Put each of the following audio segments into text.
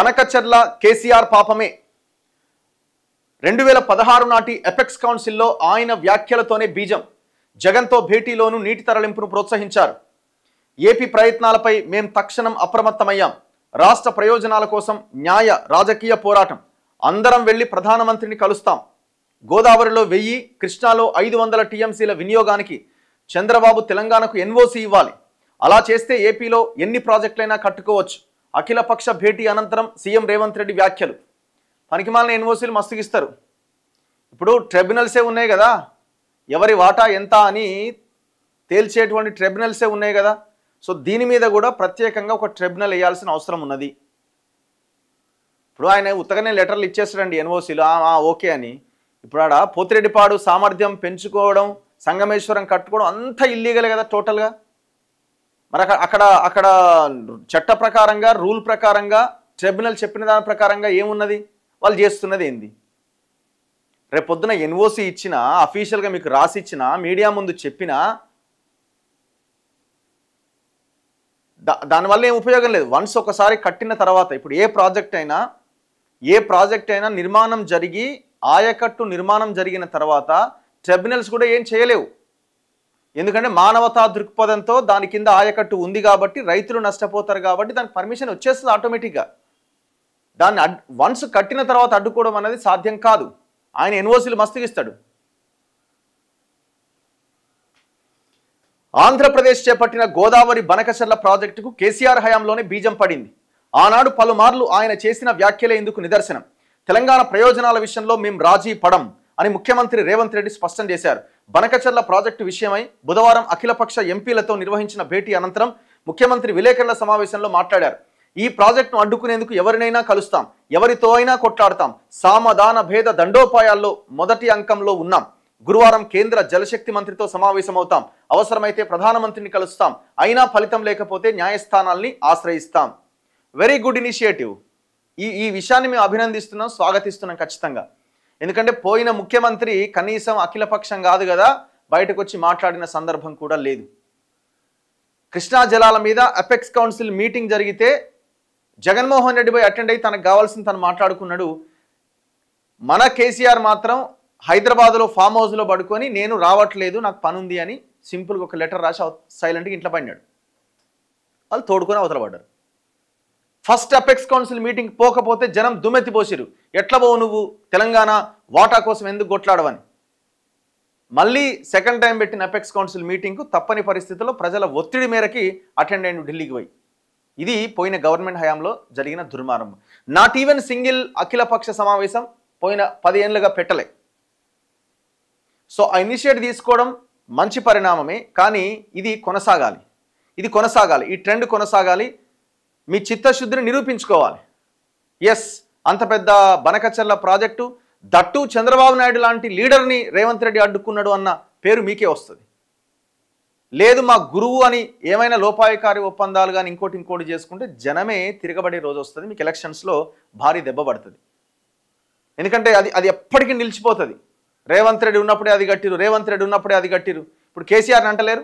బనకచర్ల కేసీఆర్ పాపమే. 2016 నాటి ఎపెక్స్ కౌన్సిల్లో ఆయన వ్యాఖ్యలతోనే బీజం. జగన్తో భేటీలోనూ నీటి తరలింపును ప్రోత్సహించారు. ఏపీ ప్రయత్నాలపై మేం తక్షణం అప్రమత్తమయ్యాం. రాష్ట్ర ప్రయోజనాల కోసం న్యాయ రాజకీయ పోరాటం. అందరం వెళ్లి ప్రధానమంత్రిని కలుస్తాం. గోదావరిలో 1000, కృష్ణాలో 500 టీఎంసీల వినియోగానికి చంద్రబాబు తెలంగాణకు ఎన్ఓసీ ఇవ్వాలి. అలా చేస్తే ఏపీలో ఎన్ని ప్రాజెక్టులైనా కట్టుకోవచ్చు. అఖిలపక్ష భేటీ అనంతరం సీఎం రేవంత్ రెడ్డి వ్యాఖ్యలు. పనికిమాలిన ఎన్ఓసీలు మస్తుగిస్తారు. ఇప్పుడు ట్రిబ్యునల్సే ఉన్నాయి కదా, ఎవరి వాటా ఎంత అని తేల్చేటువంటి ట్రిబ్యునల్సే ఉన్నాయి కదా. సో దీని మీద కూడా ప్రత్యేకంగా ఒక ట్రిబ్యునల్ వేయాల్సిన అవసరం ఉన్నది. ఇప్పుడు ఆయన ఉత్తగానే లెటర్లు ఇచ్చేస్తాడండి ఎన్ఓసీలు ఓకే అని. ఇప్పుడు ఆడ పోతిరెడ్డిపాడు సామర్థ్యం పెంచుకోవడం, సంగమేశ్వరం కట్టుకోవడం అంతా ఇల్లీగల్ కదా టోటల్గా. మరి అక్కడ చట్ట ప్రకారంగా రూల్ ప్రకారంగా ట్రిబ్యునల్ చెప్పిన దాని ప్రకారంగా ఏమున్నది, వాళ్ళు చేస్తున్నది ఏంది? రేపొద్దున ఎన్ఓసీ ఇచ్చినా, అఫీషియల్గా మీకు రాసి ఇచ్చినా, మీడియా ముందు చెప్పినా దానివల్ల ఏం ఉపయోగం లేదు. వన్స్ ఒకసారి కట్టిన తర్వాత, ఇప్పుడు ఏ ప్రాజెక్ట్ అయినా నిర్మాణం జరిగి ఆయకట్టు నిర్మాణం జరిగిన తర్వాత ట్రిబ్యునల్స్ కూడా ఏం చేయలేవు. ఎందుకంటే మానవతా దృక్పథంతో దాని కింద ఆయకట్టు ఉంది కాబట్టి రైతులు నష్టపోతారు కాబట్టి దానికి పర్మిషన్ వచ్చేస్తుంది ఆటోమేటిక్గా. దాన్ని వన్స్ కట్టిన తర్వాత అడ్డుకోవడం అనేది సాధ్యం కాదు. ఆయన ఎన్ఓసీలు మస్తుగిస్తాడు. ఆంధ్రప్రదేశ్ చేపట్టిన గోదావరి బనకచర్ల ప్రాజెక్టుకు కేసీఆర్ హయాంలోనే బీజం పడింది. ఆనాడు పలుమార్లు ఆయన చేసిన వ్యాఖ్యలే ఇందుకు నిదర్శనం. తెలంగాణ ప్రయోజనాల విషయంలో మేం రాజీ పడం అని ముఖ్యమంత్రి రేవంత్ రెడ్డి స్పష్టం చేశారు. బనకచర్ల ప్రాజెక్టు విషయమై బుధవారం అఖిలపక్ష ఎంపీలతో నిర్వహించిన భేటీ అనంతరం ముఖ్యమంత్రి విలేకరుల సమావేశంలో మాట్లాడారు. ఈ ప్రాజెక్టును అడ్డుకునేందుకు ఎవరినైనా కలుస్తాం, ఎవరితో అయినా కొట్లాడతాం. సామధాన భేద దండోపాయాల్లో మొదటి అంకంలో ఉన్నాం. గురువారం కేంద్ర జలశక్తి మంత్రితో సమావేశమవుతాం. అవసరమైతే ప్రధానమంత్రిని కలుస్తాం. అయినా ఫలితం లేకపోతే న్యాయస్థానాల్ని ఆశ్రయిస్తాం. Very good initiative. ఈ విషయాన్ని మేము అభినందిస్తున్నాం, స్వాగతిస్తున్నాం ఖచ్చితంగా. ఎందుకంటే పోయిన ముఖ్యమంత్రి కనీసం అఖిలపక్షం కాదు కదా, బయటకు వచ్చి మాట్లాడిన సందర్భం కూడా లేదు. కృష్ణా జలాల మీద అపెక్స్ కౌన్సిల్ మీటింగ్ జరిగితే జగన్మోహన్ రెడ్డి పోయి అటెండ్ అయ్యి తనకు కావాల్సింది తను మాట్లాడుకున్నాడు. మన కేసీఆర్ మాత్రం హైదరాబాద్లో ఫామ్ హౌస్లో పడుకొని నేను రావట్లేదు, నాకు పని ఉంది అని సింపుల్గా ఒక లెటర్ రాసి సైలెంట్గా ఇంట్లో పడినాడు. వాళ్ళు తోడుకొని అవతల పడ్డారు. ఫస్ట్ అపెక్స్ కౌన్సిల్ మీటింగ్ పోకపోతే జనం దుమ్మెత్తిపోసిరు. ఎట్లా పోవు నువ్వు, తెలంగాణ వాటా కోసం ఎందుకు కొట్లాడవని. మళ్ళీ సెకండ్ టైం పెట్టిన అపెక్స్ కౌన్సిల్ మీటింగ్కు తప్పని పరిస్థితుల్లో ప్రజల ఒత్తిడి మేరకి అటెండ్ అయిన ఢిల్లీకి పోయి. ఇది పోయిన గవర్నమెంట్ హయాంలో జరిగిన దుర్మార్గం. నాట్ ఈవెన్ సింగిల్ అఖిలపక్ష సమావేశం పోయిన 10 ఏళ్ళుగా పెట్టలే. సో ఆ ఇనిషియేటివ్ తీసుకోవడం మంచి పరిణామమే, కానీ ఇది కొనసాగాలి. ఈ ట్రెండ్ కొనసాగాలి. మీ చిత్తశుద్ధిని నిరూపించుకోవాలి. ఎస్, అంత పెద్ద బనకచర్ల ప్రాజెక్టు, దట్టు చంద్రబాబు నాయుడు లాంటి లీడర్ని రేవంత్ రెడ్డి అడ్డుకున్నాడు అన్న పేరు మీకే వస్తుంది. లేదు మా గురువు అని ఏమైనా లోపాయకారి ఒప్పందాలు కానీ ఇంకోటి చేసుకుంటే జనమే తిరగబడే రోజు వస్తుంది. మీకు ఎలక్షన్స్లో భారీ దెబ్బ పడుతుంది. ఎందుకంటే అది ఎప్పటికీ నిలిచిపోతుంది. రేవంత్ రెడ్డి ఉన్నప్పుడే అది కట్టిరు, ఇప్పుడు కేసీఆర్ని అంటలేరు.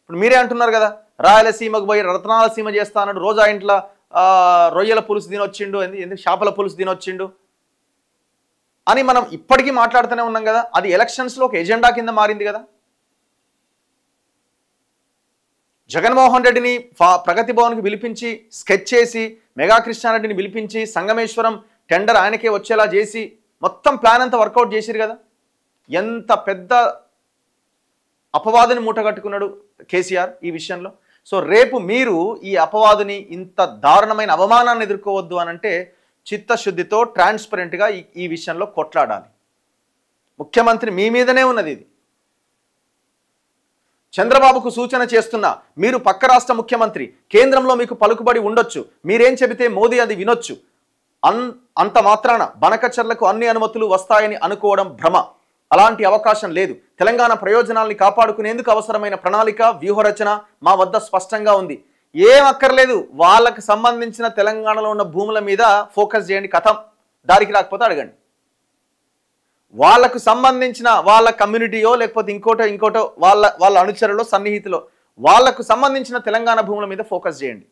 ఇప్పుడు మీరే అంటున్నారు కదా, రాయలసీమకు పోయి రత్నాల సీమ చేస్తా అన్నాడు. రోజా ఇంట్లో రొయ్యల పులుసు తినొచ్చిండు, ఎందుకు చేపల పులుసు తినొచ్చిండు అని మనం ఇప్పటికీ మాట్లాడుతూనే ఉన్నాం కదా. అది ఎలక్షన్స్లో ఒక ఎజెండా కింద మారింది కదా. జగన్మోహన్ రెడ్డిని ప్రగతి భవన్కి పిలిపించి స్కెచ్ చేసి, మెగా కృష్ణారెడ్డిని పిలిపించి సంగమేశ్వరం టెండర్ ఆయనకే వచ్చేలా చేసి మొత్తం ప్లాన్ అంతా వర్కౌట్ చేసిరు కదా. ఎంత పెద్ద అపవాదుని మూటగట్టుకున్నాడు కేసీఆర్ ఈ విషయంలో. సో రేపు మీరు ఈ అపవాదుని, ఇంత దారుణమైన అవమానాన్ని ఎదుర్కోవద్దు అనంటే చిత్తశుద్ధితో ట్రాన్స్పరెంట్గా ఈ విషయంలో కొట్లాడాలి. ముఖ్యమంత్రి మీ మీదనే ఉన్నది. ఇది చంద్రబాబుకు సూచన చేస్తున్నా, మీరు పక్క రాష్ట్ర ముఖ్యమంత్రి, కేంద్రంలో మీకు పలుకుబడి ఉండొచ్చు, మీరేం చెబితే మోదీ అది వినొచ్చు. అంత మాత్రాన బనకచర్లకు అన్ని అనుమతులు వస్తాయని అనుకోవడం భ్రమ. అలాంటి అవకాశం లేదు. తెలంగాణ ప్రయోజనాల్ని కాపాడుకునేందుకు అవసరమైన ప్రణాళిక, వ్యూహరచన మా వద్ద స్పష్టంగా ఉంది. ఏం అక్కర్లేదు, వాళ్ళకి సంబంధించిన తెలంగాణలో ఉన్న భూముల మీద ఫోకస్ చేయండి. కథం, దారికి రాకపోతే అడగండి. వాళ్ళకు సంబంధించిన వాళ్ళ కమ్యూనిటీయో లేకపోతే ఇంకోటో వాళ్ళ అనుచరులో సన్నిహితులో వాళ్ళకు సంబంధించిన తెలంగాణ భూముల మీద ఫోకస్ చేయండి.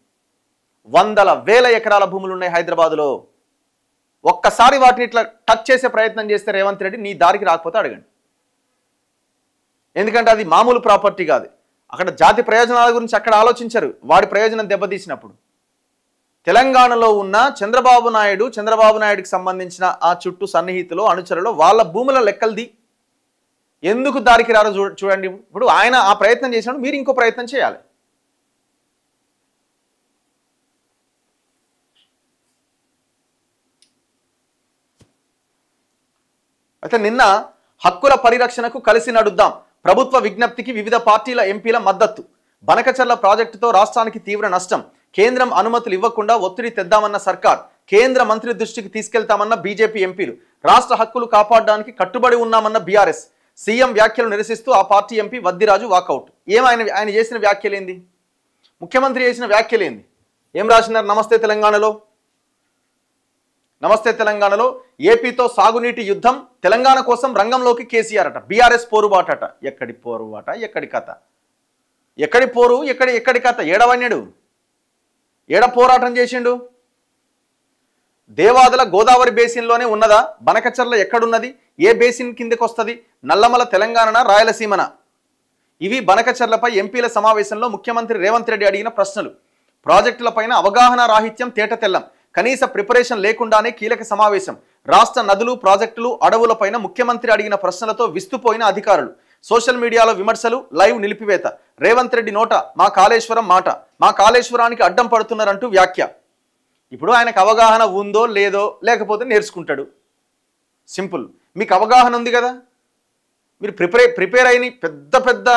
వందల వేల ఎకరాల భూములు ఉన్నాయి హైదరాబాదులో. ఒక్కసారి వాటిని ఇట్లా టచ్ చేసే ప్రయత్నం చేస్తే రేవంత్ రెడ్డి నీ దారికి రాకపోతే అడగండి. ఎందుకంటే అది మామూలు ప్రాపర్టీ కాదు. అక్కడ జాతి ప్రయోజనాల గురించి అక్కడ ఆలోచించరు. వాడి ప్రయోజనం దెబ్బతీసినప్పుడు తెలంగాణలో ఉన్న చంద్రబాబు నాయుడుకి సంబంధించిన ఆ చుట్టూ సన్నిహితులు అనుచరులు వాళ్ళ భూముల లెక్కలది ఎందుకు దారికి రారో చూడండి. ఇప్పుడు ఆయన ఆ ప్రయత్నం చేసినప్పుడు మీరు ఇంకో ప్రయత్నం చేయాలి. అయితే నిన్న హక్కుల పరిరక్షణకు కలిసి నడుద్దాం, ప్రభుత్వ విజ్ఞప్తికి వివిధ పార్టీల ఎంపీల మద్దతు, బనకచర్ల ప్రాజెక్టుతో రాష్ట్రానికి తీవ్ర నష్టం, కేంద్రం అనుమతులు ఇవ్వకుండా ఒత్తిడి తెద్దామన్న సర్కార్, కేంద్ర మంత్రి దృష్టికి తీసుకెళ్తామన్న బీజేపీ ఎంపీలు, రాష్ట్ర హక్కులు కాపాడడానికి కట్టుబడి ఉన్నామన్న బీఆర్ఎస్, సీఎం వ్యాఖ్యలు నిరసిస్తూ ఆ పార్టీ ఎంపీ వద్దిరాజు వాకౌట్. ఆయన చేసిన వ్యాఖ్యలేంది? ముఖ్యమంత్రి చేసిన వ్యాఖ్యలేంది? ఏం రాసినారు? నమస్తే తెలంగాణలో ఏపీతో సాగునీటి యుద్ధం, తెలంగాణ కోసం రంగంలోకి కేసీఆర్ అట, బీఆర్ఎస్ పోరుబాటట. ఎక్కడి పోరుబాట, ఎక్కడి కథ, ఎక్కడి పోరు, ఎక్కడి కథ? ఏడవన్యుడు ఏడ పోరాటం చేసిండు? దేవాదుల గోదావరి బేసిన్లోనే ఉన్నదా? బనకచర్ల ఎక్కడున్నది? ఏ బేసిన్ కిందకి వస్తుంది? నల్లమల తెలంగాణ, రాయలసీమన? ఇవి బనకచర్లపై ఎంపీల సమావేశంలో ముఖ్యమంత్రి రేవంత్ రెడ్డి అడిగిన ప్రశ్నలు. ప్రాజెక్టులపైన అవగాహన రాహిత్యం తేటతెల్లం, కనీస ప్రిపరేషన్ లేకుండానే కీలక సమావేశం, రాష్ట్ర నదులు, ప్రాజెక్టులు, అడవులపైన ముఖ్యమంత్రి అడిగిన ప్రశ్నలతో విస్తుపోయిన అధికారులు, సోషల్ మీడియాలో విమర్శలు, లైవ్ నిలిపివేత, రేవంత్ రెడ్డి నోట మా కాళేశ్వరం మాట, మా కాళేశ్వరానికి అడ్డం పడుతున్నారంటూ వ్యాఖ్య. ఇప్పుడు ఆయనకు అవగాహన ఉందో లేదో, లేకపోతే నేర్చుకుంటాడు. సింపుల్. మీకు అవగాహన ఉంది కదా, మీరు ప్రిపేర్ అయిన పెద్ద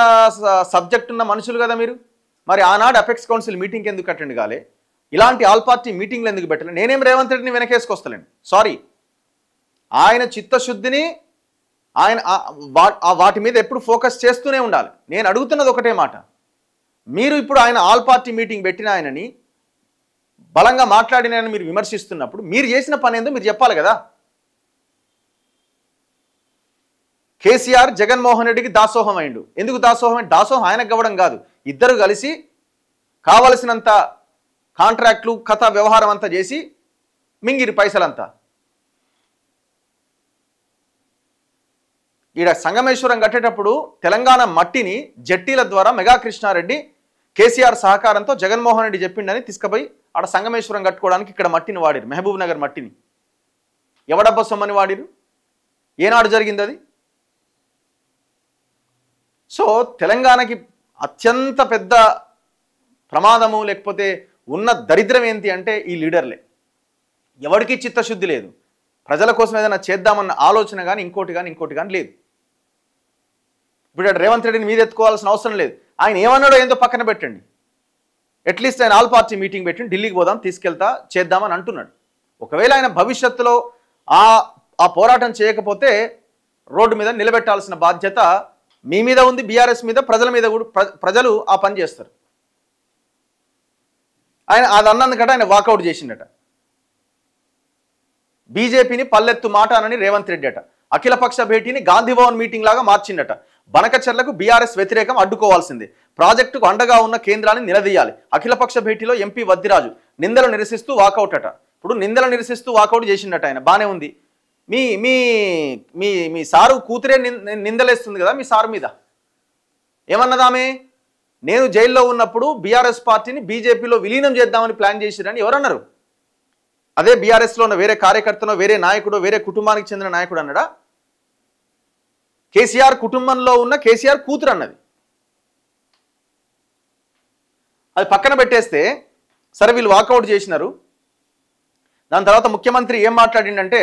సబ్జెక్ట్ ఉన్న మనుషులు కదా మీరు. మరి ఆనాడు అపెక్స్ కౌన్సిల్ మీటింగ్కి ఎందుకు అటెండ్ కాలే? ఇలాంటి ఆల్ పార్టీ మీటింగ్లు ఎందుకు పెట్టలే? నేనేం రేవంత్ రెడ్డిని వెనకేసుకొస్తలేండి, సారీ. ఆయన చిత్తశుద్ధిని ఆయన వాటి మీద ఎప్పుడు ఫోకస్ చేస్తూనే ఉండాలి. నేను అడుగుతున్నది ఒకటే మాట, మీరు ఇప్పుడు ఆయన ఆల్ పార్టీ మీటింగ్ పెట్టిన ఆయనని బలంగా మాట్లాడిన మీరు విమర్శిస్తున్నప్పుడు మీరు చేసిన పని ఏందో మీరు చెప్పాలి కదా. కేసీఆర్ జగన్మోహన్ రెడ్డికి దాసోహం అయిండు. ఎందుకు దాసోహం? దాసోహం ఆయనకు ఇవ్వడం కాదు, ఇద్దరు కలిసి కావలసినంత కాంట్రాక్ట్లు, కథ, వ్యవహారం అంతా చేసి మింగిరి పైసలంతా. ఈడ సంగమేశ్వరం కట్టేటప్పుడు తెలంగాణ మట్టిని జట్టీల ద్వారా మెగా కృష్ణారెడ్డి కేసీఆర్ సహకారంతో జగన్మోహన్ రెడ్డి చెప్పిండని తీసుకుపోయి ఆడ సంగమేశ్వరం కట్టుకోవడానికి ఇక్కడ మట్టిని వాడిరు, మహబూబ్ నగర్ మట్టిని. ఎవడబ్బ సొమ్మని వాడిరు? ఏనాడు జరిగింది అది? సో తెలంగాణకి అత్యంత పెద్ద ప్రమాదము, లేకపోతే ఉన్న దరిద్రం ఏంటి అంటే ఈ లీడర్లే. ఎవరికి చిత్తశుద్ధి లేదు, ప్రజల కోసం ఏదైనా చేద్దామన్న ఆలోచన కానీ ఇంకోటి కానీ లేదు. ఇప్పుడు రేవంత్ రెడ్డిని మీద ఎత్తుకోవాల్సిన అవసరం లేదు. ఆయన ఏమన్నాడో ఏందో పక్కన పెట్టండి. అట్లీస్ట్ ఆయన ఆల్ పార్టీ మీటింగ్ పెట్టి ఢిల్లీకి పోదాం, చేద్దామని అంటున్నాడు. ఒకవేళ ఆయన భవిష్యత్తులో ఆ పోరాటం చేయకపోతే రోడ్డు మీద నిలబెట్టాల్సిన బాధ్యత మీ మీద ఉంది, బీఆర్ఎస్ మీద, ప్రజల మీద కూడా. ప్రజలు ఆ పని చేస్తారు. ఆయన అది అన్నందుకట ఆయన వాకౌట్ చేసిండట. బీజేపీని పల్లెత్తు మాట అనని రేవంత్ రెడ్డి అట. అఖిలపక్ష భేటీని గాంధీభవన్ మీటింగ్ లాగా మార్చిండట. బనకచర్లకు బీఆర్ఎస్ వ్యతిరేకం, అడ్డుకోవాల్సిందే, ప్రాజెక్టుకు అండగా ఉన్న కేంద్రాన్ని నిలదీయాలి. అఖిలపక్ష భేటీలో ఎంపీ వద్దిరాజు నిందలు నిరసిస్తూ వాకౌట్ అట. ఇప్పుడు నిందలు నిరసిస్తూ వాకౌట్ చేసిండట ఆయన, బానే ఉంది. మీ మీ మీ మీ సారు కూతురే నిందలేస్తుంది కదా మీ సారు మీద. ఏమన్నదామే? నేను జైల్లో ఉన్నప్పుడు బీఆర్ఎస్ పార్టీని బీజేపీలో విలీనం చేద్దామని ప్లాన్ చేసిరని ఎవరన్నారు? అదే బీఆర్ఎస్లో ఉన్న వేరే కార్యకర్తనో, వేరే నాయకుడో, వేరే కుటుంబానికి చెందిన నాయకుడు అన్నాడా? కేసీఆర్ కుటుంబంలో ఉన్న కేసీఆర్ కూతురు అన్నది. అది పక్కన పెట్టేస్తే సరే, వీళ్ళు వాకౌట్ చేసినారు. దాని తర్వాత ముఖ్యమంత్రి ఏం మాట్లాడిందంటే,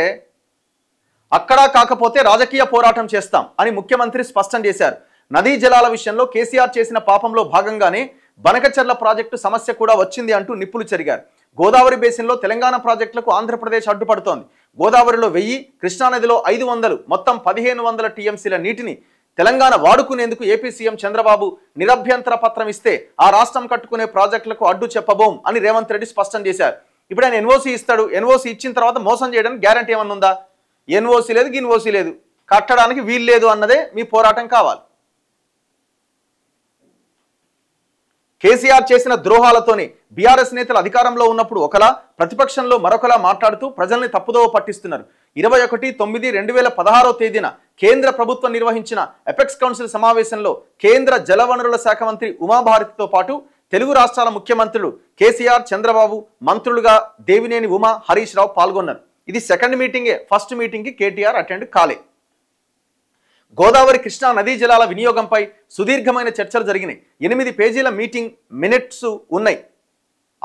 అక్కడా కాకపోతే రాజకీయ పోరాటం చేస్తాం అని ముఖ్యమంత్రి స్పష్టం చేశారు. నదీ జలాల విషయంలో కేసీఆర్ చేసిన పాపంలో భాగంగానే బనకచర్ల ప్రాజెక్టు సమస్య కూడా వచ్చింది అంటూ నిప్పులు చెరిగారు. గోదావరి బేసిన్లో తెలంగాణ ప్రాజెక్టులకు ఆంధ్రప్రదేశ్ అడ్డుపడుతోంది. గోదావరిలో 1000, కృష్ణానదిలో 500, మొత్తం 1500 టీఎంసీల నీటిని తెలంగాణ వాడుకునేందుకు ఏపీ సీఎం చంద్రబాబు నిరభ్యంతర పత్రం ఇస్తే ఆ రాష్ట్రం కట్టుకునే ప్రాజెక్టులకు అడ్డు చెప్పబోం అని రేవంత్ రెడ్డి స్పష్టం చేశారు. ఇప్పుడు ఆయన ఎన్ఓసీ ఇస్తాడు. ఎన్ఓసీ ఇచ్చిన తర్వాత మోసం చేయడానికి గ్యారంటీ ఏమన్నా ఉందా? ఎన్ఓసీ లేదు, గిన్ఓసీ లేదు, కట్టడానికి వీలు లేదు అన్నదే మీ పోరాటం కావాలి. కేసీఆర్ చేసిన ద్రోహాలతోనే బీఆర్ఎస్ నేతలు అధికారంలో ఉన్నప్పుడు ఒకలా, ప్రతిపక్షంలో మరొకలా మాట్లాడుతూ ప్రజల్ని తప్పుదోవ పట్టిస్తున్నారు. 21/9/2016 తేదీన కేంద్ర ప్రభుత్వం నిర్వహించిన ఎపెక్స్ కౌన్సిల్ సమావేశంలో కేంద్ర జలవనరుల శాఖ మంత్రి ఉమాభారతితో పాటు తెలుగు రాష్ట్రాల ముఖ్యమంత్రులు కేసీఆర్, చంద్రబాబు, మంత్రులుగా దేవినేని ఉమా, హరీష్ రావు పాల్గొన్నారు. ఇది సెకండ్ మీటింగే. ఫస్ట్ మీటింగ్కి కేటీఆర్ అటెండ్ కాలే. గోదావరి కృష్ణా నదీ జలాల వినియోగంపై సుదీర్ఘమైన చర్చలు జరిగినాయి. 8 పేజీల మీటింగ్ మినిట్స్ ఉన్నాయి.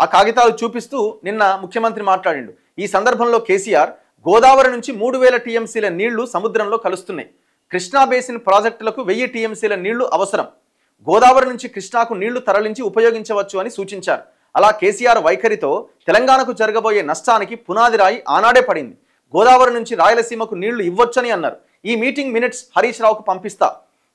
ఆ కాగితాలు చూపిస్తూ నిన్న ముఖ్యమంత్రి మాట్లాడిండు. ఈ సందర్భంలో కేసీఆర్ గోదావరి నుంచి 3000 టీఎంసీల నీళ్లు సముద్రంలో కలుస్తున్నాయి. కృష్ణా బేసిన్ ప్రాజెక్టులకు 1000 టీఎంసీల నీళ్లు అవసరం. గోదావరి నుంచి కృష్ణాకు నీళ్లు తరలించి ఉపయోగించవచ్చు అని సూచించారు. అలా కేసీఆర్ వైఖరితో తెలంగాణకు జరగబోయే నష్టానికి పునాది రాయి ఆనాడే పడింది. గోదావరి నుంచి రాయలసీమకు నీళ్లు ఇవ్వొచ్చని అన్నారు. ఈ మీటింగ్ మినిట్స్ హరీష్ రావుకు పంపిస్తా.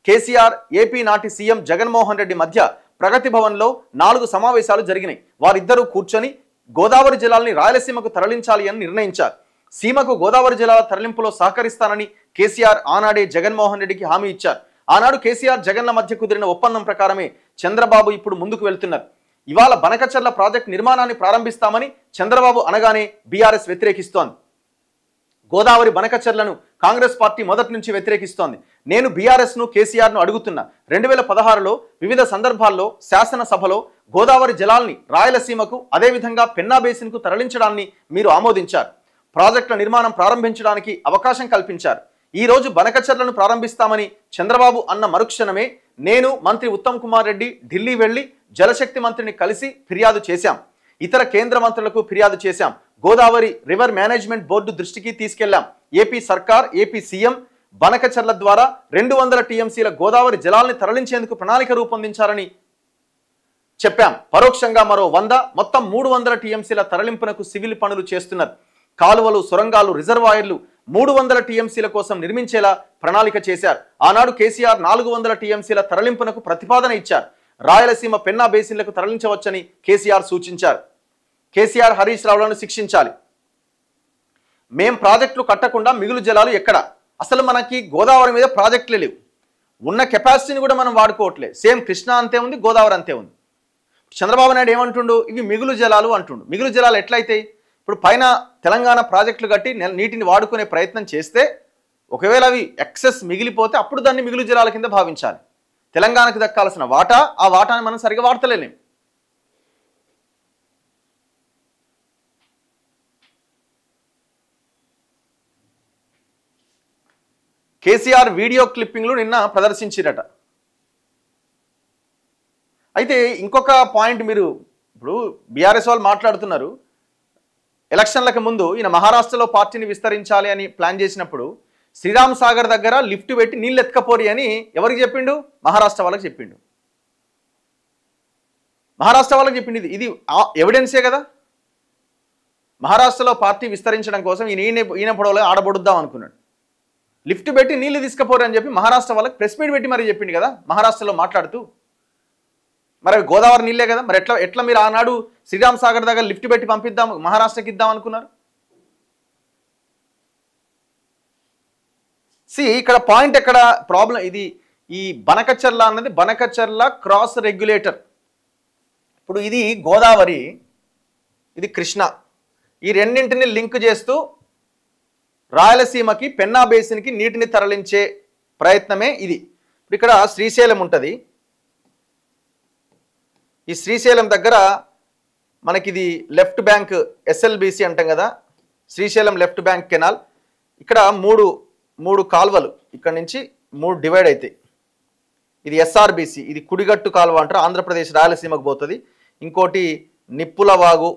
కేసీఆర్, ఏపీ నాటి సీఎం జగన్మోహన్ రెడ్డి మధ్య ప్రగతి భవన్లో 4 సమావేశాలు జరిగినాయి. వారిద్దరూ కూర్చొని గోదావరి జలాల్ని రాయలసీమకు తరలించాలి అని నిర్ణయించారు. సీమకు గోదావరి జలాల తరలింపులో సహకరిస్తానని కేసీఆర్ ఆనాడే జగన్మోహన్ రెడ్డికి హామీ ఇచ్చారు. ఆనాడు కేసీఆర్, జగన్ల మధ్య కుదిరిన ఒప్పందం ప్రకారమే చంద్రబాబు ఇప్పుడు ముందుకు వెళ్తున్నారు. ఇవాళ బనకచర్ల ప్రాజెక్టు నిర్మాణాన్ని ప్రారంభిస్తామని చంద్రబాబు అనగానే బీఆర్ఎస్ వ్యతిరేకిస్తోంది. గోదావరి బనకచర్లను కాంగ్రెస్ పార్టీ మొదటి నుంచి వ్యతిరేకిస్తోంది. నేను బీఆర్ఎస్ను, కేసీఆర్ను అడుగుతున్నా. 2016లో వివిధ సందర్భాల్లో శాసనసభలో గోదావరి జలాల్ని రాయలసీమకు, అదేవిధంగా పెన్నా బేసిన్కు తరలించడాన్ని మీరు ఆమోదించారు. ప్రాజెక్టుల నిర్మాణం ప్రారంభించడానికి అవకాశం కల్పించారు. ఈ రోజు బనకచర్లను ప్రారంభిస్తామని చంద్రబాబు అన్న మరుక్షణమే నేను, మంత్రి ఉత్తమ్ కుమార్ రెడ్డి ఢిల్లీ వెళ్లి జలశక్తి మంత్రిని కలిసి ఫిర్యాదు చేశాం. ఇతర కేంద్ర మంత్రులకు ఫిర్యాదు చేశాం. గోదావరి రివర్ మేనేజ్మెంట్ బోర్డు దృష్టికి తీసుకెళ్లాం. ఏపీ సర్కార్, ఏపీ సీఎం బనకచర్ల ద్వారా 200 టీఎంసీల గోదావరి జలాల్ని తరలించేందుకు ప్రణాళిక రూపొందించారని చెప్పాం. పరోక్షంగా మరో 100, మొత్తం 300 టీఎంసీల తరలింపునకు సివిల్ పనులు చేస్తున్నారు. కాలువలు, సొరంగాలు, రిజర్వాయర్లు 300 టీఎంసీల కోసం నిర్మించేలా ప్రణాళిక చేశారు. ఆనాడు కేసీఆర్ 400 టీఎంసీల తరలింపునకు ప్రతిపాదన ఇచ్చారు. రాయలసీమ పెన్నా బేసిన్లకు తరలించవచ్చని కేసీఆర్ సూచించారు. కేసీఆర్, హరీష్ రావులను శిక్షించాలి. మేం ప్రాజెక్టులు కట్టకుండా మిగులు జలాలు ఎక్కడ? అసలు మనకి గోదావరి మీద ప్రాజెక్టులే లేవు. ఉన్న కెపాసిటీని కూడా మనం వాడుకోవట్లే. సేమ్ కృష్ణా అంతే ఉంది, గోదావరి అంతే ఉంది. చంద్రబాబు నాయుడు ఏమంటుండు? ఇవి మిగులు జలాలు అంటుండు. మిగులు జలాలు ఎట్లయితాయి? ఇప్పుడు పైన తెలంగాణ ప్రాజెక్టులు కట్టి నీటిని వాడుకునే ప్రయత్నం చేస్తే ఒకవేళ అవి ఎక్సెస్ మిగిలిపోతే అప్పుడు దాన్ని మిగులు జలాల కింద భావించాలి. తెలంగాణకు దక్కాల్సిన వాటా, ఆ వాటాని మనం సరిగా వాడతలేం. కేసీఆర్ వీడియో క్లిప్పింగ్లు నిన్న ప్రదర్శించిరట. అయితే ఇంకొక పాయింట్, మీరు ఇప్పుడు బీఆర్ఎస్ వాళ్ళు మాట్లాడుతున్నారు, ఎలక్షన్లకు ముందు ఈయన మహారాష్ట్రలో పార్టీని విస్తరించాలి అని ప్లాన్ చేసినప్పుడు శ్రీరామ్ సాగర్ దగ్గర లిఫ్ట్ పెట్టి నీళ్ళు ఎత్తుకపోరి అని ఎవరికి చెప్పిండు? మహారాష్ట్ర వాళ్ళకి చెప్పిండు. మహారాష్ట్ర వాళ్ళకి చెప్పిండు. ఇది ఎవిడెన్సే కదా. మహారాష్ట్రలో పార్టీ విస్తరించడం కోసం ఈయన పొడవలో ఆడబొడుద్దాం అనుకున్నాడు. లిఫ్ట్ పెట్టి నీళ్లు తీసుకుపోరు అని చెప్పి మహారాష్ట్ర వాళ్ళకి ప్రెస్ మీట్ పెట్టి మరి చెప్పిండు కదా మహారాష్ట్రలో మాట్లాడుతూ. మరి గోదావరి నీళ్ళే కదా. మరి ఎట్లా మీరు ఆనాడు శ్రీరామ్ సాగర్ దగ్గర లిఫ్ట్ పెట్టి పంపిద్దాం, మహారాష్ట్రకి ఇద్దాం అనుకున్నారు? ఇక్కడ పాయింట్ ఎక్కడ ప్రాబ్లం? ఇది ఈ బనకచర్ల అన్నది బనకచర్ల క్రాస్ రెగ్యులేటర్. ఇప్పుడు ఇది గోదావరి, ఇది కృష్ణ. ఈ రెండింటిని లింక్ చేస్తూ రాయలసీమకి, పెన్నా బేసిన్కి నీటిని తరలించే ప్రయత్నమే ఇది. ఇప్పుడు ఇక్కడ శ్రీశైలం ఉంటుంది. ఈ శ్రీశైలం దగ్గర మనకి ఇది లెఫ్ట్ బ్యాంక్ ఎస్ఎల్బిసి అంటాం కదా, శ్రీశైలం లెఫ్ట్ బ్యాంక్ కెనాల్. ఇక్కడ మూడు కాలువలు ఇక్కడ నుంచి 3 డివైడ్ అవుతాయి. ఇది ఎస్ఆర్బిసి, ఇది కుడిగట్టు కాలువ అంటారు, ఆంధ్రప్రదేశ్ రాయలసీమకు పోతుంది. ఇంకోటి నిప్పుల వాగు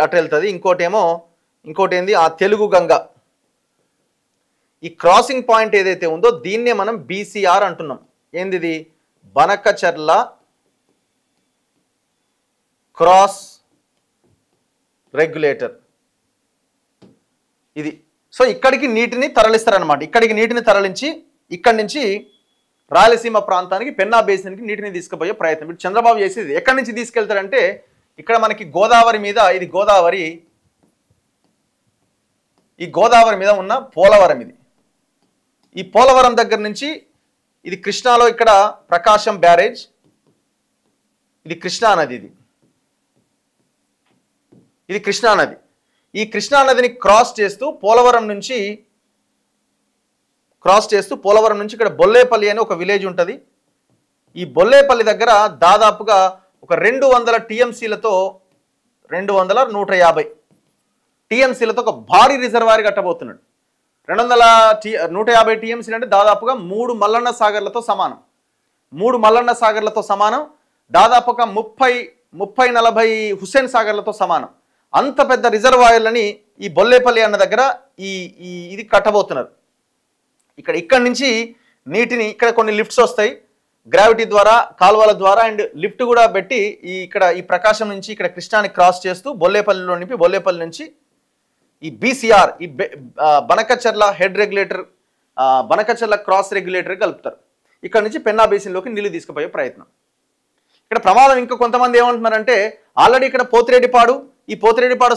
అటు వెళ్తుంది. ఇంకోటి ఏంది ఆ తెలుగు గంగ. ఈ క్రాసింగ్ పాయింట్ ఏదైతే ఉందో దీన్నే మనం బీసీఆర్ అంటున్నాం. ఏంది ఇది? బనకచర్ల క్రాస్ రెగ్యులేటర్ ఇది. సో ఇక్కడికి నీటిని తరలిస్తారనమాట. ఇక్కడికి నీటిని తరలించి ఇక్కడి నుంచి రాయలసీమ ప్రాంతానికి, పెన్నా బేసిన్కి నీటిని తీసుకుపోయే ప్రయత్నం ఇప్పుడు చంద్రబాబు చేసేది. ఎక్కడి నుంచి తీసుకెళ్తారంటే ఇక్కడ మనకి గోదావరి మీద, ఇది గోదావరి, ఈ గోదావరి మీద ఉన్న పోలవరం. ఇది ఈ పోలవరం దగ్గర నుంచి ఇది కృష్ణాలో ఇక్కడ ప్రకాశం బ్యారేజ్, ఇది కృష్ణా నది, ఇది కృష్ణా నది. ఈ కృష్ణా నదిని క్రాస్ చేస్తూ పోలవరం నుంచి ఇక్కడ బొల్లేపల్లి అని ఒక విలేజ్ ఉంటుంది. ఈ బొల్లేపల్లి దగ్గర దాదాపుగా ఒక 200 టీఎంసీలతో 150 టీఎంసీలతో ఒక భారీ రిజర్వాయర్ కట్టబోతున్నాడు. 150 టీఎంసీలు అంటే దాదాపుగా 3 మల్లన్న సాగర్లతో సమానం. 3 మల్లన్న సాగర్లతో సమానం, దాదాపుగా 30-40 హుస్సేన్ సాగర్లతో సమానం. అంత పెద్ద రిజర్వాయర్లని ఈ బొల్లేపల్లి అన్న దగ్గర ఇది కట్టబోతున్నారు. ఇక్కడి నుంచి నీటిని ఇక్కడ కొన్ని లిఫ్ట్స్ వస్తాయి గ్రావిటీ ద్వారా, కాలువల ద్వారా, అండ్ లిఫ్ట్ కూడా పెట్టి ఈ ప్రకాశం నుంచి ఇక్కడ కృష్ణాని క్రాస్ చేస్తూ బొల్లేపల్లిలో నింపి బొల్లేపల్లి నుంచి ఈ బీసీఆర్ ఈ Banakacherla head regulator, Banakacherla cross regulator కలుపుతారు. ఇక్కడ నుంచి పెన్నా బేసిన్లోకి నీళ్లు తీసుకుపోయే ప్రయత్నం. ఇక్కడ ప్రమాదం ఇంకా కొంతమంది ఏమంటున్నారంటే ఆల్రెడీ ఇక్కడ పోతిరెడ్డిపాడు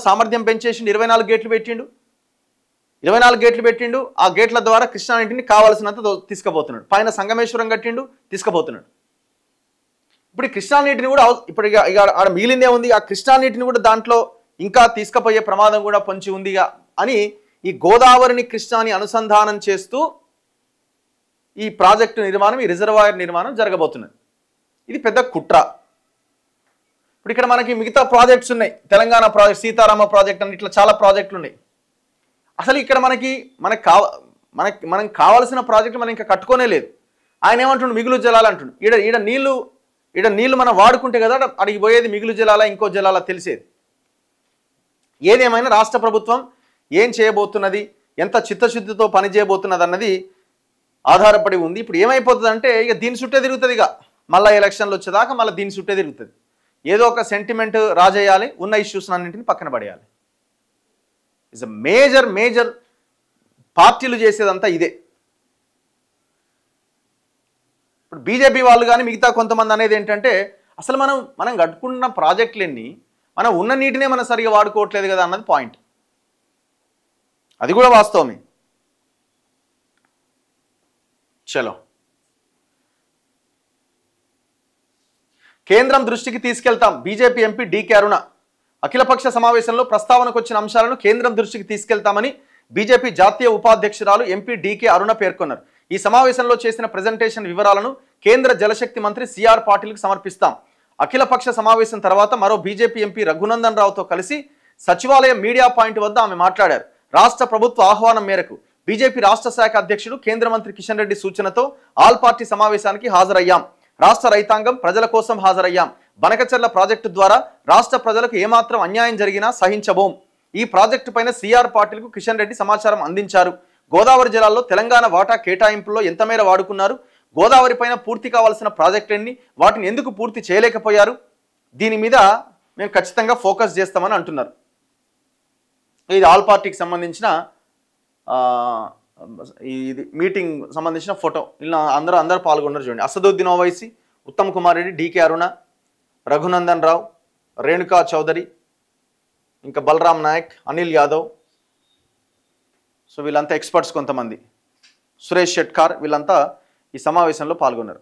సామర్థ్యం పెంచేసి 24 గేట్లు పెట్టిండు. ఆ గేట్ల ద్వారా కృష్ణా నీటిని కావాల్సినంత తీసుకుపోతున్నాడు. పైన సంగమేశ్వరం కట్టిండు, తీసుకుపోతున్నాడు. ఇప్పుడు ఈ కృష్ణా నీటిని కూడా ఇప్పుడు ఆడ మిగిలిందే ఉంది. ఆ కృష్ణా నీటిని కూడా దాంట్లో ఇంకా తీసుకుపోయే ప్రమాదం కూడా పొంచి ఉందిగా అని ఈ గోదావరిని కృష్ణాని అనుసంధానం చేస్తూ ఈ ప్రాజెక్టు నిర్మాణం, ఈ రిజర్వాయర్ నిర్మాణం జరగబోతున్నది. ఇది పెద్ద కుట్ర. ఇప్పుడు ఇక్కడ మనకి మిగతా ప్రాజెక్ట్స్ ఉన్నాయి. తెలంగాణ ప్రాజెక్ట్, సీతారామ ప్రాజెక్ట్ అని ఇట్లా చాలా ప్రాజెక్టులు ఉన్నాయి. అసలు ఇక్కడ మనకు కావాల్సిన ప్రాజెక్టు మనం ఇంకా కట్టుకోనే లేదు. ఆయన ఏమంటుండు మిగులు జలాలు అంటుండు. ఈడ నీళ్లు మనం వాడుకుంటే కదా అడిగి పోయేది మిగులు జలాల ఇంకో జలాల తెలిసేది. ఏదేమైనా రాష్ట్ర ప్రభుత్వం ఏం చేయబోతున్నది, ఎంత చిత్తశుద్ధితో పని చేయబోతున్నది అన్నది ఆధారపడి ఉంది. ఇప్పుడు ఏమైపోతుందంటే ఇక దీని చుట్టే తిరుగుతుంది. ఇక మళ్ళీ ఎలక్షన్లు వచ్చేదాకా మళ్ళీ దీని చుట్టే తిరుగుతుంది. ఏదో ఒక సెంటిమెంట్ రాజేయాలి, ఉన్న ఇష్యూస్ అన్నింటిని పక్కన పడేయాలి. ఇట్స్ అ మేజర్ పార్టీలు చేసేదంతా ఇదే. ఇప్పుడు బీజేపీ వాళ్ళు కానీ మిగతా కొంతమంది అనేది ఏంటంటే అసలు మనం కట్టుకున్న ప్రాజెక్టులన్నీ మనం ఉన్న నీటినే మనం సరిగా వాడుకోవట్లేదు కదా అన్నది పాయింట్. అది కూడా వాస్తవమే. చలో, కేంద్రం దృష్టికి తీసుకెళ్తాం బీజేపీ ఎంపీ డీకే అరుణ. అఖిలపక్ష సమావేశంలో ప్రస్తావనకు వచ్చిన అంశాలను కేంద్రం దృష్టికి తీసుకెళ్తామని బీజేపీ జాతీయ ఉపాధ్యక్షురాలు ఎంపీ డీకే అరుణ పేర్కొన్నారు. ఈ సమావేశంలో చేసిన ప్రెజెంటేషన్ వివరాలను కేంద్ర జలశక్తి మంత్రి సిఆర్ పాటిల్కి సమర్పిస్తాం. అఖిలపక్ష సమావేశం తర్వాత మరో బీజేపీ ఎంపీ రఘునందన్ రావుతో కలిసి సచివాలయం మీడియా పాయింట్ వద్ద ఆమె మాట్లాడారు. రాష్ట్ర ప్రభుత్వ ఆహ్వానం మేరకు బీజేపీ రాష్ట్ర శాఖ అధ్యక్షుడు కేంద్ర మంత్రి కిషన్ రెడ్డి సూచనతో ఆల్ పార్టీ సమావేశానికి హాజరయ్యాం. రాష్ట్ర రైతాంగం ప్రజల కోసం హాజరయ్యాం. బనకచర్ల ప్రాజెక్టు ద్వారా రాష్ట్ర ప్రజలకు ఏమాత్రం అన్యాయం జరిగినా సహించబోం. ఈ ప్రాజెక్టు పైన సిఆర్ పాటిల్కు కిషన్ రెడ్డి సమాచారం అందించారు. గోదావరి జలాల్లో తెలంగాణ వాటా కేటాయింపుల్లో ఎంత మేర వాడుకున్నారు, గోదావరి పైన పూర్తి కావాల్సిన ప్రాజెక్టులన్నీ, వాటిని ఎందుకు పూర్తి చేయలేకపోయారు, దీని మీద మేము ఖచ్చితంగా ఫోకస్ చేస్తామని అంటున్నారు. ఇది ఆల్ పార్టీకి సంబంధించిన ఇది మీటింగ్ సంబంధించిన ఫోటో. ఇలా అందరూ పాల్గొన్నారు చూడండి. అసదుద్దీన్ ఓవైసీ, ఉత్తమ్ కుమార్ రెడ్డి, డీకే అరుణ, రఘునందన్ రావు, రేణుకా చౌదరి, ఇంకా బలరాం నాయక్, అనిల్ యాదవ్, సో వీళ్ళంతా ఎక్స్పర్ట్స్, కొంతమంది సురేష్ షెట్కార్, వీళ్ళంతా ఈ సమావేశంలో పాల్గొన్నారు.